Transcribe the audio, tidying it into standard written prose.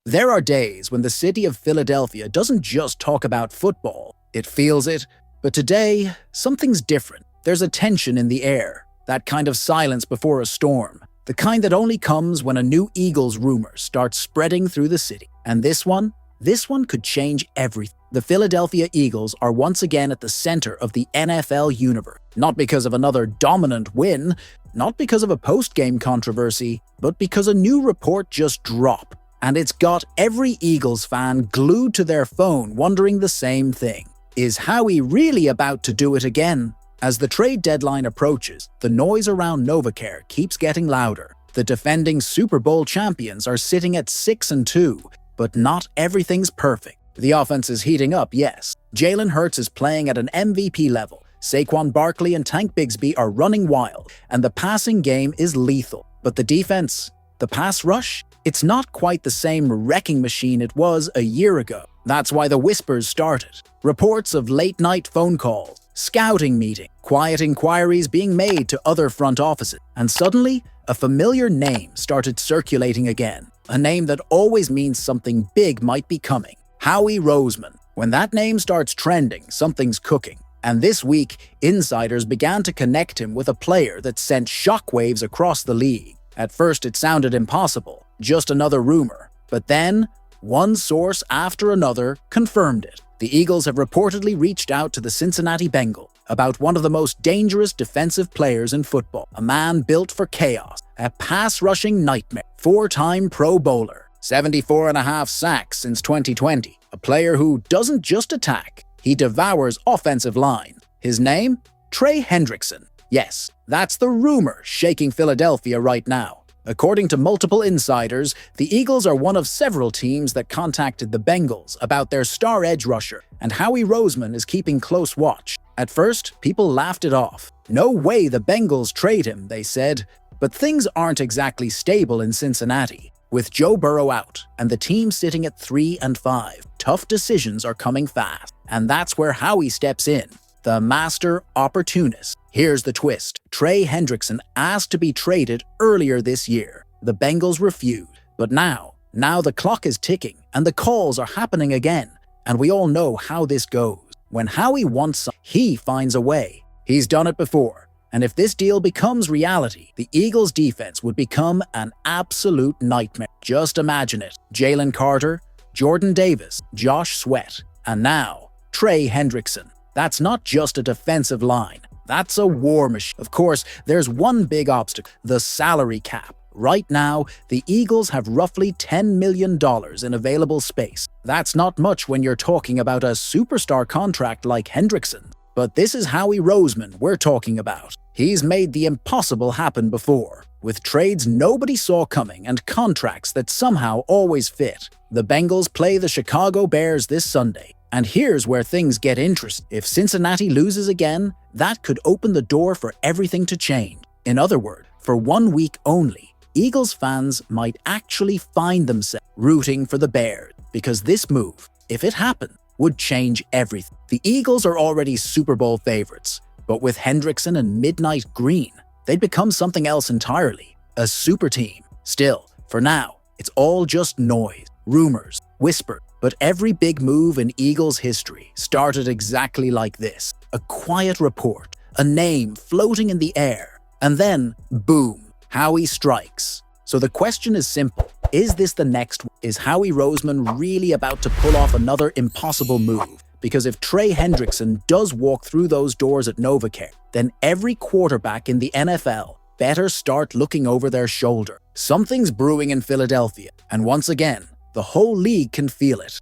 There are days when the city of Philadelphia doesn't just talk about football, it feels it. But today, something's different. There's a tension in the air, that kind of silence before a storm, the kind that only comes when a new Eagles rumor starts spreading through the city. And this one could change everything. The Philadelphia Eagles are once again at the center of the NFL universe. Not because of another dominant win, not because of a post-game controversy, but because a new report just dropped. And it's got every Eagles fan glued to their phone wondering the same thing. Is Howie really about to do it again? As the trade deadline approaches, the noise around NovaCare keeps getting louder. The defending Super Bowl champions are sitting at 6-2, but not everything's perfect. The offense is heating up, yes. Jalen Hurts is playing at an MVP level. Saquon Barkley and Tank Bigsby are running wild, and the passing game is lethal. But the defense, the pass rush, it's not quite the same wrecking machine it was a year ago. That's why the whispers started. Reports of late-night phone calls, scouting meetings, quiet inquiries being made to other front offices. And suddenly, a familiar name started circulating again. A name that always means something big might be coming. Howie Roseman. When that name starts trending, something's cooking. And this week, insiders began to connect him with a player that sent shockwaves across the league. At first, it sounded impossible, just another rumor. But then, one source after another confirmed it. The Eagles have reportedly reached out to the Cincinnati Bengals about one of the most dangerous defensive players in football, a man built for chaos, a pass-rushing nightmare, 4-time Pro Bowler, 74.5 sacks since 2020, a player who doesn't just attack, he devours offensive line. His name? Trey Hendrickson. Yes, that's the rumor shaking Philadelphia right now. According to multiple insiders, the Eagles are one of several teams that contacted the Bengals about their star edge rusher, and Howie Roseman is keeping close watch. At first, people laughed it off. No way the Bengals trade him, they said. But things aren't exactly stable in Cincinnati. With Joe Burrow out, and the team sitting at 3-5, tough decisions are coming fast. And that's where Howie steps in. The master opportunist. Here's the twist. Trey Hendrickson asked to be traded earlier this year. The Bengals refused. But now the clock is ticking and the calls are happening again. And we all know how this goes. When Howie wants something, he finds a way. He's done it before. And if this deal becomes reality, the Eagles' defense would become an absolute nightmare. Just imagine it. Jalen Carter, Jordan Davis, Josh Sweat, and now Trey Hendrickson. That's not just a defensive line. That's a war machine. Of course, there's one big obstacle, the salary cap. Right now, the Eagles have roughly $10 million in available space. That's not much when you're talking about a superstar contract like Hendrickson. But this is Howie Roseman we're talking about. He's made the impossible happen before, with trades nobody saw coming and contracts that somehow always fit. The Bengals play the Chicago Bears this Sunday. And here's where things get interesting. If Cincinnati loses again, that could open the door for everything to change. In other words, for 1 week only, Eagles fans might actually find themselves rooting for the Bears, because this move, if it happened, would change everything. The Eagles are already Super Bowl favorites, but with Hendrickson and Midnight Green, they'd become something else entirely, a super team. Still, for now, it's all just noise, rumors, whispers. But every big move in Eagles history started exactly like this. A quiet report, a name floating in the air, and then, boom, Howie strikes. So the question is simple. Is this the next one? Is Howie Roseman really about to pull off another impossible move? Because if Trey Hendrickson does walk through those doors at NovaCare, then every quarterback in the NFL better start looking over their shoulder. Something's brewing in Philadelphia, and once again, the whole league can feel it.